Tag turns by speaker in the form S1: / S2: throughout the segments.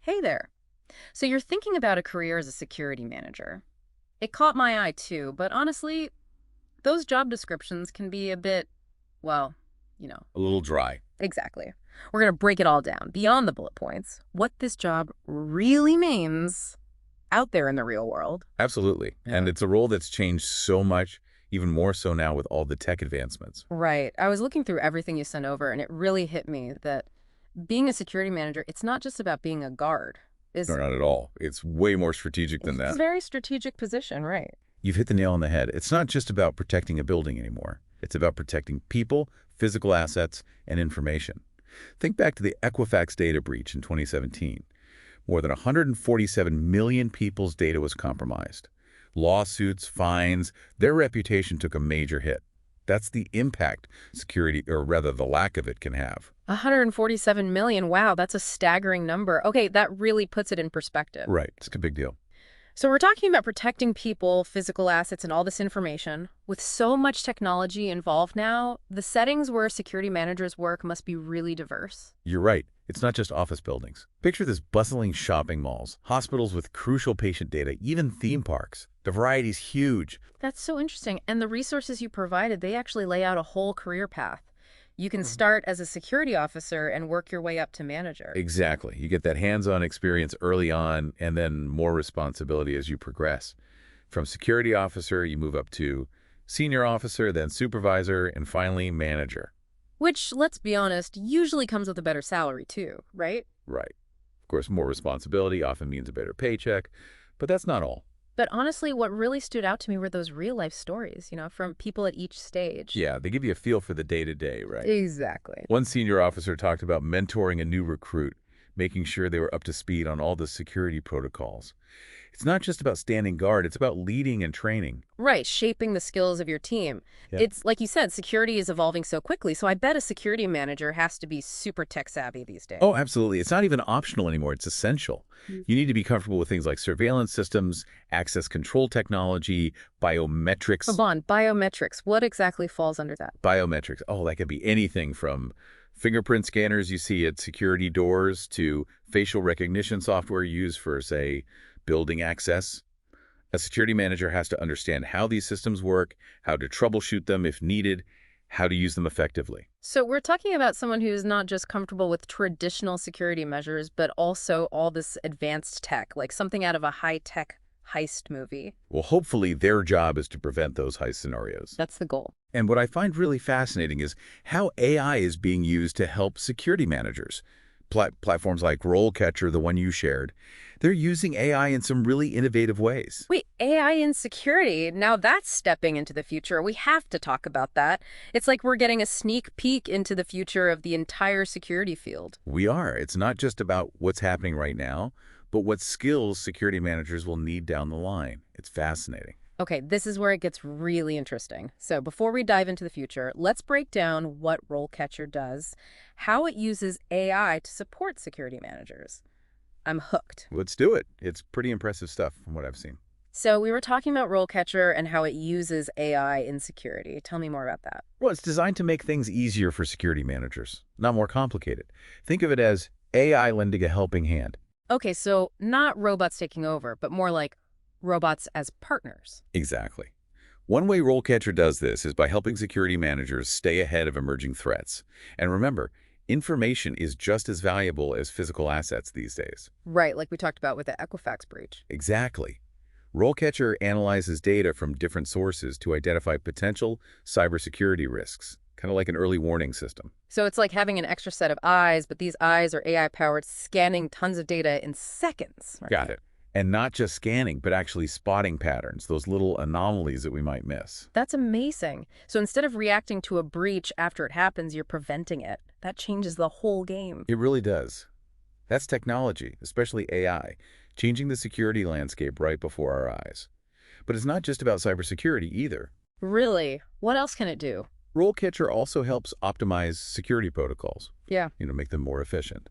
S1: Hey there. So you're thinking about a career as a security manager. It caught my eye too, but honestly, those job descriptions can be a bit, well, you know,
S2: A little dry.
S1: exactly. We're going to break it all down beyond the bullet points, what this job really means out there in the real world.
S2: Absolutely. And
S1: Yeah.
S2: it's a role that's changed so much, even more so now with all the tech advancements.
S1: Right. I was looking through everything you sent over, and it really hit me that being a security manager, it's not just about being a guard.
S2: No, not at all. It's way more strategic than
S1: It's a
S2: that.
S1: very strategic position, right?
S2: You've hit the nail on the head. It's not just about protecting a building anymore. It's about protecting people, physical assets, and information. Think back to the Equifax data breach in 2017. More than 147 million people's data was compromised. Lawsuits, fines, their reputation took a major hit. That's the impact security, or rather the lack of it, can have.
S1: 147 million. Wow, that's a staggering number. Okay, that really puts it in perspective.
S2: Right. It's a big deal.
S1: So we're talking about protecting people, physical assets, and all this information. With so much technology involved now, the settings where security managers work must be really diverse.
S2: You're right. It's not just office buildings. Picture this bustling shopping malls, hospitals with crucial patient data, even theme parks. The variety's huge.
S1: That's so interesting. And the resources you provided, they actually lay out a whole career path. You can start as a security officer and work your way up to manager.
S2: Exactly. You get that hands-on experience early on and then more responsibility as you progress. From security officer, you move up to senior officer, then supervisor, and finally manager.
S1: Which, let's be honest, usually comes with a better salary too, right?
S2: Right. Of course, more responsibility often means a better paycheck, but that's not all.
S1: But honestly, what really stood out to me were those real-life stories, from people at each stage.
S2: Yeah, they give you a feel for the day-to-day, right?
S1: Exactly.
S2: One senior officer talked about mentoring a new recruit, making sure they were up to speed on all the security protocols. It's not just about standing guard, it's about leading and training.
S1: Right, shaping the skills of your team.
S2: Yeah.
S1: It's like you said, security is evolving so quickly, so I bet a security manager has to be super tech savvy these days.
S2: Oh, absolutely. It's not even optional anymore. It's essential. You need to be comfortable with things like surveillance systems, access control technology, biometrics.
S1: Come on, biometrics. What exactly falls under that?
S2: Biometrics. Oh, that could be anything from fingerprint scanners you see at security doors to facial recognition software used for, say, building access. A security manager has to understand how these systems work, how to troubleshoot them if needed, how to use them effectively.
S1: So we're talking about someone who's not just comfortable with traditional security measures, but also all this advanced tech, like something out of a high-tech heist movie.
S2: Well, hopefully their job is to prevent those heist scenarios.
S1: That's the goal.
S2: And what I find really fascinating is how AI is being used to help security managers. Platforms like RoleCatcher, the one you shared, they're using AI in some really innovative ways.
S1: Wait, AI in security. Now that's stepping into the future. We have to talk about that. It's like we're getting a sneak peek into the future of the entire security field.
S2: We are. It's not just about what's happening right now, but what skills security managers will need down the line. It's fascinating.
S1: Okay, this is where it gets really interesting. So before we dive into the future, let's break down what RoleCatcher does, how it uses AI to support security managers. I'm hooked.
S2: Let's do it. It's pretty impressive stuff from what I've seen.
S1: So we were talking about RoleCatcher and how it uses AI in security. Tell me more about that.
S2: Well, it's designed to make things easier for security managers, not more complicated. Think of it as AI lending a helping hand.
S1: Okay, so not robots taking over, but more like robots as partners.
S2: Exactly. One way RoleCatcher does this is by helping security managers stay ahead of emerging threats. And remember, information is just as valuable as physical assets these days.
S1: Right, like we talked about with the Equifax breach.
S2: Exactly. RoleCatcher analyzes data from different sources to identify potential cybersecurity risks, kind of like an early warning system.
S1: So it's like having an extra set of eyes, but these eyes are AI-powered, scanning tons of data in seconds. Right?
S2: Got it. And not just scanning, but actually spotting patterns, those little anomalies that we might miss.
S1: That's amazing. So instead of reacting to a breach after it happens, you're preventing it. That changes the whole game.
S2: It really does. That's technology, especially AI, changing the security landscape right before our eyes. But it's not just about cybersecurity either.
S1: Really? What else can it do?
S2: RoleCatcher also helps optimize security protocols,
S1: Yeah.
S2: make them more efficient.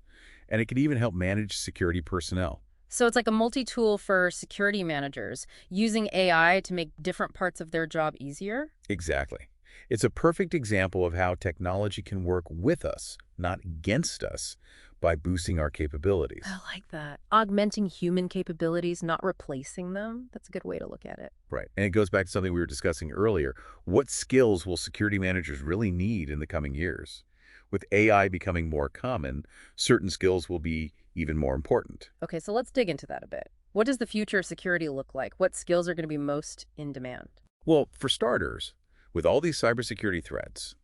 S2: And it can even help manage security personnel.
S1: So it's like a multi-tool for security managers, using AI to make different parts of their job easier?
S2: Exactly. It's a perfect example of how technology can work with us, not against us, by boosting our capabilities.
S1: I like that. Augmenting human capabilities, not replacing them. That's a good way to look at it.
S2: Right. And it goes back to something we were discussing earlier. What skills will security managers really need in the coming years? With AI becoming more common, certain skills will be even more important.
S1: Okay, so let's dig into that a bit. What does the future of security look like? What skills are going to be most in demand?
S2: Well, for starters, with all these cybersecurity threats,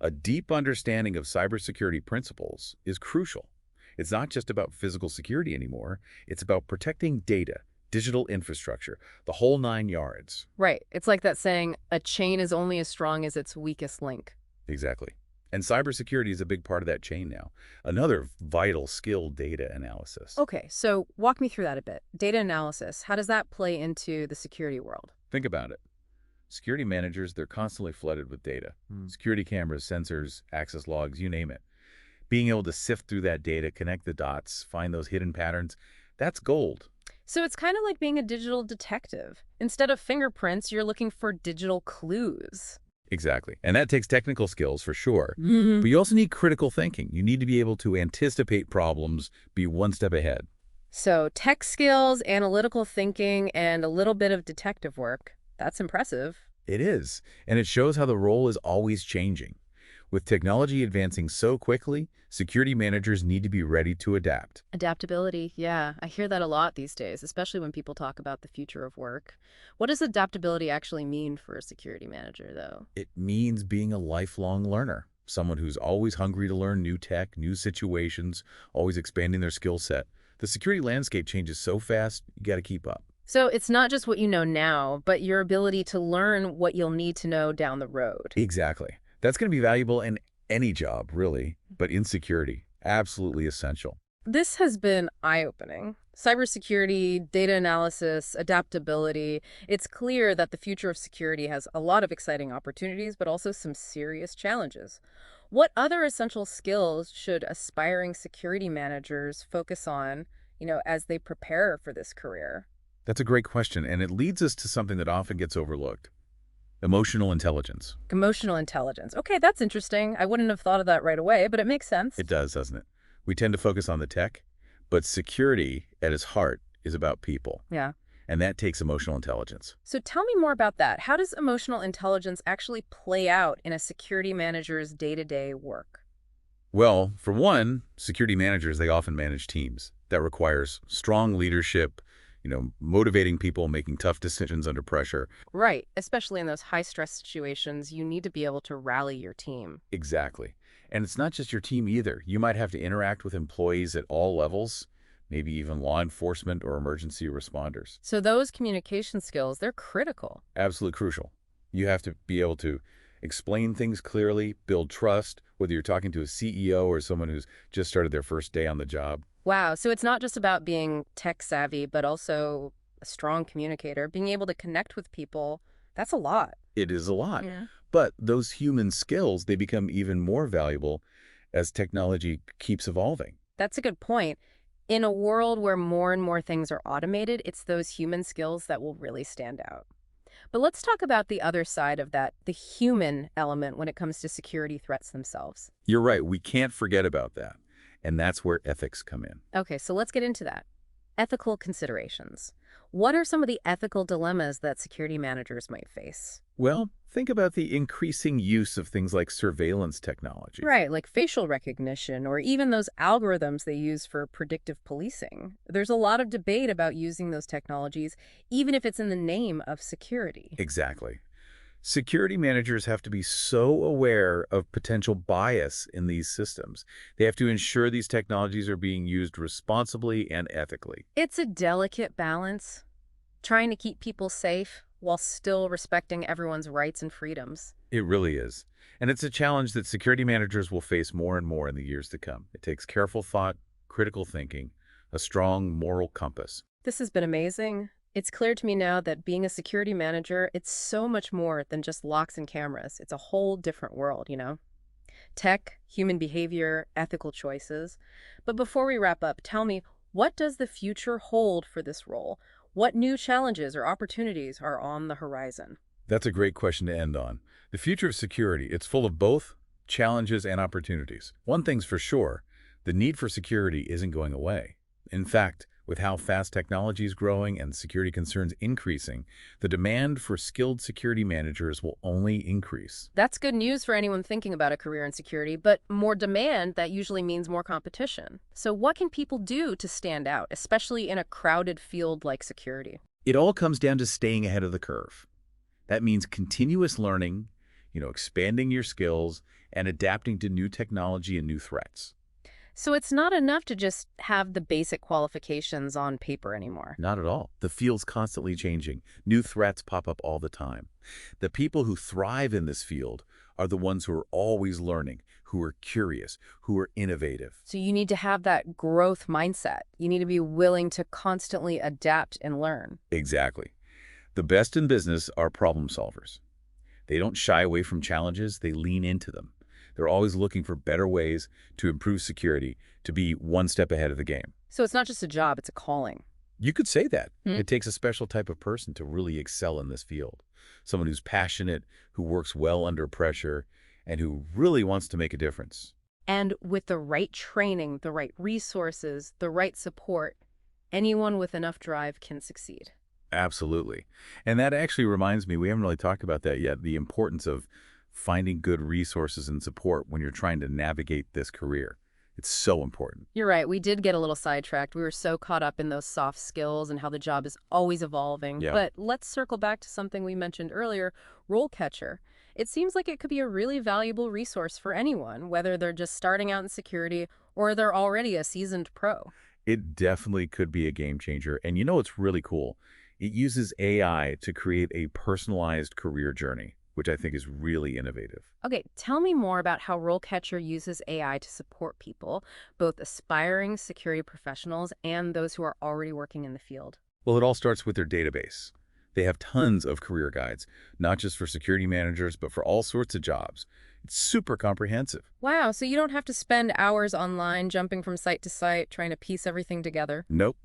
S2: a deep understanding of cybersecurity principles is crucial. It's not just about physical security anymore. It's about protecting data, digital infrastructure, the whole 9 yards.
S1: Right. It's like that saying, a chain is only as strong as its weakest link.
S2: Exactly. And cybersecurity is a big part of that chain now. Another vital skill, data analysis.
S1: Okay, so walk me through that a bit. Data analysis, how does that play into the security world?
S2: Think about it. Security managers, they're constantly flooded with data. Security cameras, sensors, access logs, you name it. Being able to sift through that data, connect the dots, find those hidden patterns, that's gold.
S1: So it's kind of like being a digital detective. Instead of fingerprints, you're looking for digital clues.
S2: Exactly. And that takes technical skills for sure.
S1: Hmm.
S2: But you also need critical thinking. You need to be able to anticipate problems, be one step ahead.
S1: So tech skills, analytical thinking, and a little bit of detective work. That's impressive.
S2: It is. And it shows how the role is always changing. With technology advancing so quickly, security managers need to be ready to adapt.
S1: Adaptability, yeah. I hear that a lot these days, especially when people talk about the future of work. What does adaptability actually mean for a security manager, though?
S2: It means being a lifelong learner, someone who's always hungry to learn new tech, new situations, always expanding their skill set. The security landscape changes so fast, you got to keep up.
S1: So it's not just what you know now, but your ability to learn what you'll need to know down the road.
S2: Exactly. That's going to be valuable in any job, really, but in security, absolutely essential.
S1: This has been eye-opening. Cybersecurity, data analysis, adaptability. It's clear that the future of security has a lot of exciting opportunities, but also some serious challenges. What other essential skills should aspiring security managers focus on, as they prepare for this career?
S2: That's a great question, and it leads us to something that often gets overlooked. Emotional intelligence.
S1: Emotional intelligence. Okay, that's interesting. I wouldn't have thought of that right away, but it makes sense.
S2: It does, doesn't it? We tend to focus on the tech, but security at its heart is about people,
S1: Yeah.
S2: and that takes emotional intelligence.
S1: So tell me more about that. How does emotional intelligence actually play out in a security manager's day-to-day work?
S2: Well, for one, security managers, they often manage teams. That requires strong leadership, motivating people, making tough decisions under pressure.
S1: Right. Especially in those high-stress situations, you need to be able to rally your team.
S2: Exactly. And it's not just your team either. You might have to interact with employees at all levels, maybe even law enforcement or emergency responders.
S1: So those communication skills, they're critical.
S2: Absolutely crucial. You have to be able to explain things clearly, build trust, whether you're talking to a CEO or someone who's just started their first day on the job.
S1: Wow. So it's not just about being tech savvy, but also a strong communicator, being able to connect with people. That's a lot.
S2: It is a lot.
S1: Yeah.
S2: But those human skills, they become even more valuable as technology keeps evolving.
S1: That's a good point. In a world where more and more things are automated, it's those human skills that will really stand out. But let's talk about the other side of that, the human element when it comes to security threats themselves.
S2: You're right. We can't forget about that. And that's where ethics come in.
S1: Okay, so let's get into that. Ethical considerations. What are some of the ethical dilemmas that security managers might face?
S2: Well, think about the increasing use of things like surveillance technology.
S1: Right, like facial recognition or even those algorithms they use for predictive policing. There's a lot of debate about using those technologies, even if it's in the name of security.
S2: Exactly. Security managers have to be so aware of potential bias in these systems. They have to ensure these technologies are being used responsibly and ethically.
S1: It's a delicate balance, trying to keep people safe while still respecting everyone's rights and freedoms.
S2: It really is. And it's a challenge that security managers will face more and more in the years to come. It takes careful thought, critical thinking, a strong moral compass.
S1: This has been amazing. It's clear to me now that being a security manager, it's so much more than just locks and cameras. It's a whole different world. Tech, human behavior, ethical choices. But before we wrap up, tell me, what does the future hold for this role? What new challenges or opportunities are on the horizon?
S2: That's a great question to end on. The future of security, it's full of both challenges and opportunities. One thing's for sure, The need for security isn't going away. In fact, with how fast technology is growing and security concerns increasing, the demand for skilled security managers will only increase.
S1: That's good news for anyone thinking about a career in security, but more demand, that usually means more competition. So what can people do to stand out, especially in a crowded field like security?
S2: It all comes down to staying ahead of the curve. That means continuous learning, expanding your skills, and adapting to new technology and new threats.
S1: So it's not enough to just have the basic qualifications on paper anymore.
S2: Not at all. The field's constantly changing. New threats pop up all the time. The people who thrive in this field are the ones who are always learning, who are curious, who are innovative.
S1: So you need to have that growth mindset. You need to be willing to constantly adapt and learn.
S2: Exactly. The best in business are problem solvers. They don't shy away from challenges, they lean into them. They're always looking for better ways to improve security, to be one step ahead of the game.
S1: So it's not just a job, it's a calling.
S2: You could say that.
S1: Hmm.
S2: It takes a special type of person to really excel in this field. Someone who's passionate, who works well under pressure, and who really wants to make a difference.
S1: And with the right training, the right resources, the right support, anyone with enough drive can succeed.
S2: Absolutely. And that actually reminds me, we haven't really talked about that yet, the importance of finding good resources and support when you're trying to navigate this career. It's so important.
S1: You're right, we did get a little sidetracked. We were so caught up in those soft skills and how the job is always evolving.
S2: Yeah.
S1: But let's circle back to something we mentioned earlier, RoleCatcher. It seems like it could be a really valuable resource for anyone, whether they're just starting out in security or they're already a seasoned pro.
S2: It definitely could be a game changer. And what's really cool? It uses AI to create a personalized career journey, which I think is really innovative.
S1: Okay, tell me more about how RoleCatcher uses AI to support people, both aspiring security professionals and those who are already working in the field.
S2: Well, it all starts with their database. They have tons of career guides, not just for security managers, but for all sorts of jobs. It's super comprehensive.
S1: Wow, so you don't have to spend hours online jumping from site to site trying to piece everything together.
S2: Nope.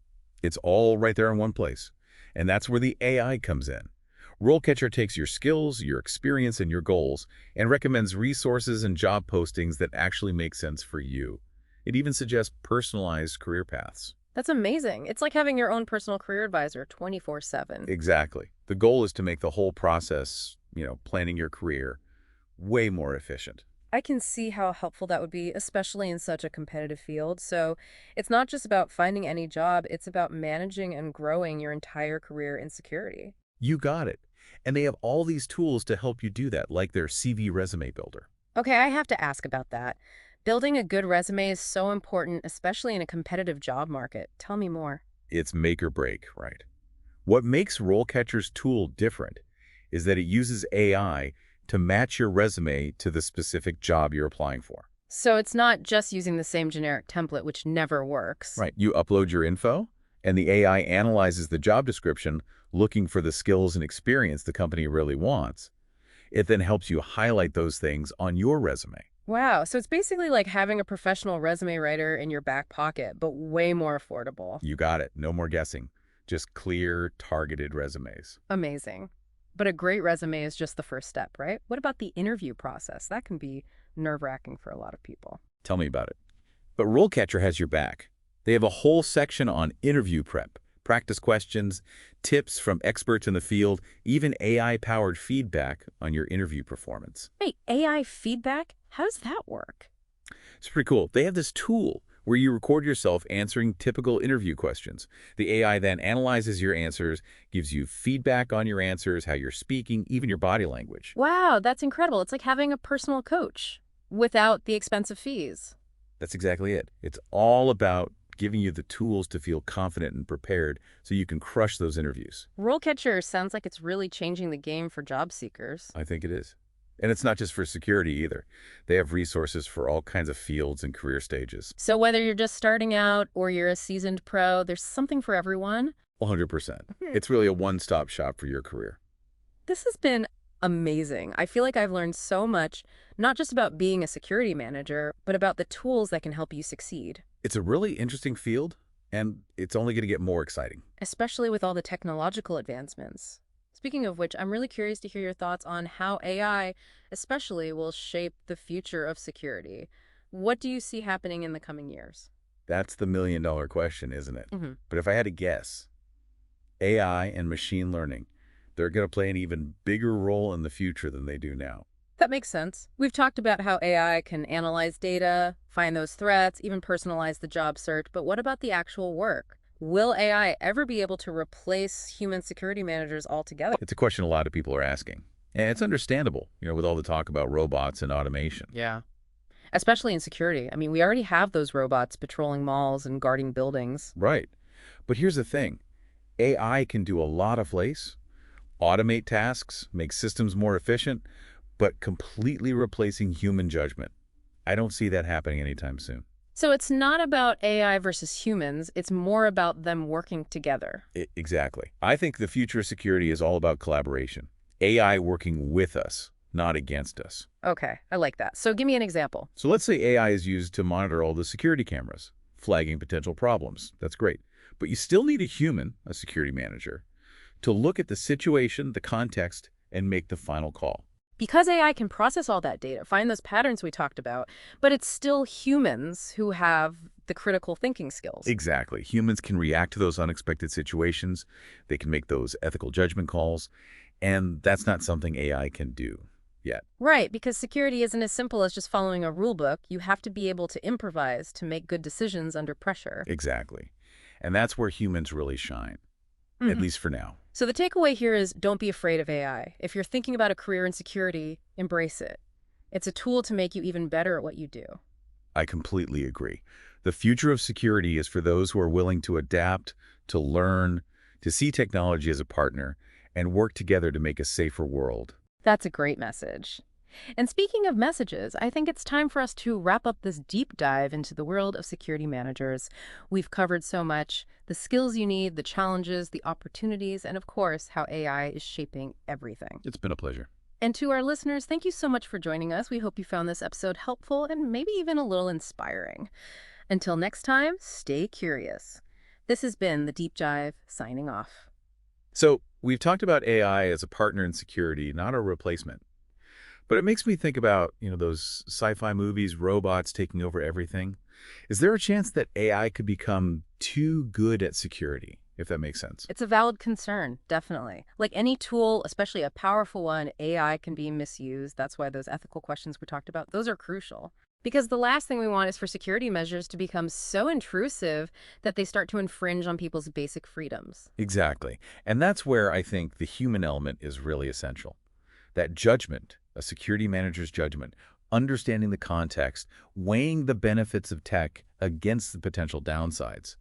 S2: It's all right there in one place. And that's where the AI comes in. RoleCatcher takes your skills, your experience, and your goals and recommends resources and job postings that actually make sense for you. It even suggests personalized career paths.
S1: That's amazing. It's like having your own personal career advisor 24/7.
S2: Exactly. The goal is to make the whole process, planning your career, way more efficient.
S1: I can see how helpful that would be, especially in such a competitive field. So it's not just about finding any job, it's about managing and growing your entire career in security.
S2: You got it. And they have all these tools to help you do that, like their CV resume builder.
S1: Okay, I have to ask about that. Building a good resume is so important, especially in a competitive job market. Tell me more.
S2: It's make or break, right? What makes RoleCatcher's tool different is that it uses AI to match your resume to the specific job you're applying for.
S1: So it's not just using the same generic template, which never works.
S2: Right. You upload your info, and the AI analyzes the job description, looking for the skills and experience the company really wants. It then helps you highlight those things on your resume.
S1: Wow, so it's basically like having a professional resume writer in your back pocket, but way more affordable.
S2: You got it. No more guessing. Just clear, targeted resumes.
S1: Amazing. But a great resume is just the first step, right? What about the interview process? That can be nerve-wracking for a lot of people.
S2: Tell me about it. But RoleCatcher has your back. They have a whole section on interview prep, practice questions, tips from experts in the field, even AI-powered feedback on your interview performance.
S1: Wait, AI feedback? How does that work?
S2: It's pretty cool. They have this tool where you record yourself answering typical interview questions. The AI then analyzes your answers, gives you feedback on your answers, how you're speaking, even your body language.
S1: Wow, that's incredible. It's like having a personal coach without the expensive fees.
S2: That's exactly it. It's all about giving you the tools to feel confident and prepared so you can crush those interviews.
S1: RoleCatcher sounds like it's really changing the game for job seekers.
S2: I think it is. And it's not just for security either. They have resources for all kinds of fields and career stages.
S1: So whether you're just starting out or you're a seasoned pro, there's something for everyone.
S2: 100%. It's really a one-stop shop for your career.
S1: This has been amazing. I feel like I've learned so much, not just about being a security manager, but about the tools that can help you succeed.
S2: It's a really interesting field, and it's only going to get more exciting.
S1: Especially with all the technological advancements. Speaking of which, I'm really curious to hear your thoughts on how AI especially will shape the future of security. What do you see happening in the coming years?
S2: That's the million-dollar question, isn't it?
S1: Hmm.
S2: But if I had to guess, AI and machine learning, they're going to play an even bigger role in the future than they do now.
S1: That makes sense. We've talked about how AI can analyze data, find those threats, even personalize the job search, but what about the actual work? Will AI ever be able to replace human security managers altogether?
S2: It's a question a lot of people are asking. And it's understandable, with all the talk about robots and automation.
S1: Yeah. Especially in security. I mean, we already have those robots patrolling malls and guarding buildings.
S2: Right. But here's the thing. AI can do a lot of place, automate tasks, make systems more efficient, but completely replacing human judgment. I don't see that happening anytime soon.
S1: So it's not about AI versus humans, it's more about them working together.
S2: Exactly. I think the future of security is all about collaboration. AI working with us, not against us.
S1: Okay, I like that. So give me an example.
S2: So let's say AI is used to monitor all the security cameras, flagging potential problems. That's great. But you still need a human, a security manager, to look at the situation, the context, and make the final call.
S1: Because AI can process all that data, find those patterns we talked about, but it's still humans who have the critical thinking skills.
S2: Exactly. Humans can react to those unexpected situations. They can make those ethical judgment calls. And that's not something AI can do yet.
S1: Right, because security isn't as simple as just following a rule book. You have to be able to improvise to make good decisions under pressure.
S2: Exactly. And that's where humans really shine, at least for now.
S1: So the takeaway here is don't be afraid of AI. If you're thinking about a career in security, embrace it. It's a tool to make you even better at what you do.
S2: I completely agree. The future of security is for those who are willing to adapt, to learn, to see technology as a partner, and work together to make a safer world.
S1: That's a great message. And speaking of messages, I think it's time for us to wrap up this deep dive into the world of security managers. We've covered so much, the skills you need, the challenges, the opportunities, and of course, how AI is shaping everything.
S2: It's been a pleasure.
S1: And to our listeners, thank you so much for joining us. We hope you found this episode helpful and maybe even a little inspiring. Until next time, stay curious. This has been The Deep Dive, signing off.
S2: So we've talked about AI as a partner in security, not a replacement. But it makes me think about, those sci-fi movies, robots taking over everything. Is there a chance that AI could become too good at security, if that makes sense?
S1: It's a valid concern, definitely. Like any tool, especially a powerful one, AI can be misused. That's why those ethical questions we talked about, those are crucial. Because the last thing we want is for security measures to become so intrusive that they start to infringe on people's basic freedoms.
S2: Exactly. And that's where I think the human element is really essential. That judgment, a security manager's judgment, understanding the context, weighing the benefits of tech against the potential downsides.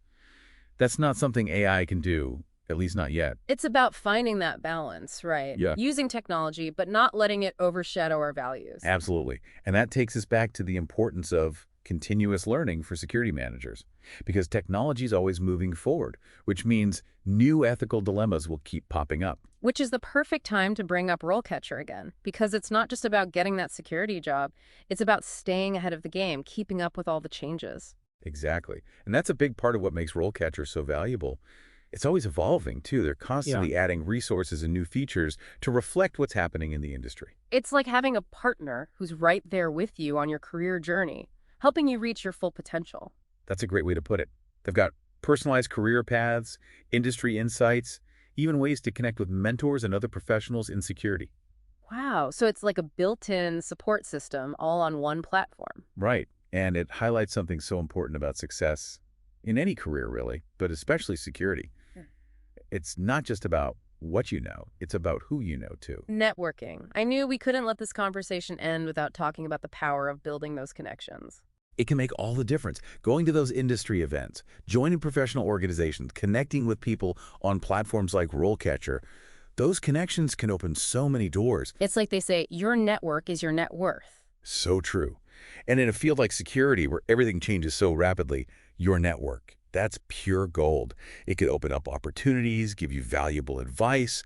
S2: That's not something AI can do, at least not yet.
S1: It's about finding that balance, right?
S2: Yeah.
S1: Using technology, but not letting it overshadow our values.
S2: Absolutely. And that takes us back to the importance of continuous learning for security managers, because technology is always moving forward, which means new ethical dilemmas will keep popping up.
S1: Which is the perfect time to bring up RoleCatcher again, because it's not just about getting that security job, it's about staying ahead of the game, keeping up with all the changes.
S2: Exactly. And that's a big part of what makes RoleCatcher so valuable. It's always evolving, too. They're constantly adding resources and new features to reflect what's happening in the industry.
S1: It's like having a partner who's right there with you on your career journey, helping you reach your full potential.
S2: That's a great way to put it. They've got personalized career paths, industry insights, even ways to connect with mentors and other professionals in security.
S1: Wow, so it's like a built-in support system all on one platform.
S2: Right. And it highlights something so important about success in any career, really, but especially security. It's not just about what you know, it's about who you know, too.
S1: Networking. I knew we couldn't let this conversation end without talking about the power of building those connections.
S2: It can make all the difference. Going to those industry events, joining professional organizations, connecting with people on platforms like RoleCatcher, those connections can open so many doors.
S1: It's like they say, your network is your net worth.
S2: So true. And in a field like security, where everything changes so rapidly, your network, that's pure gold. It could open up opportunities, give you valuable advice,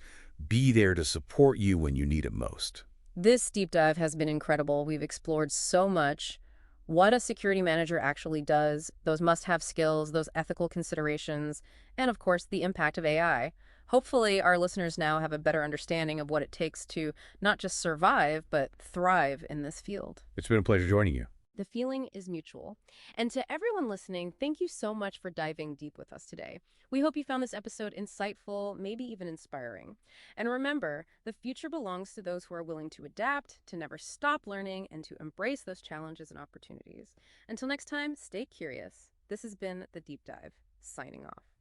S2: be there to support you when you need it most.
S1: This deep dive has been incredible. We've explored so much. What a security manager actually does, those must-have skills, those ethical considerations, and of course, the impact of AI. Hopefully, our listeners now have a better understanding of what it takes to not just survive, but thrive in this field.
S2: It's been a pleasure joining you.
S1: The feeling is mutual. And to everyone listening, thank you so much for diving deep with us today. We hope you found this episode insightful, maybe even inspiring. And remember, the future belongs to those who are willing to adapt, to never stop learning, and to embrace those challenges and opportunities. Until next time, stay curious. This has been The Deep Dive, signing off.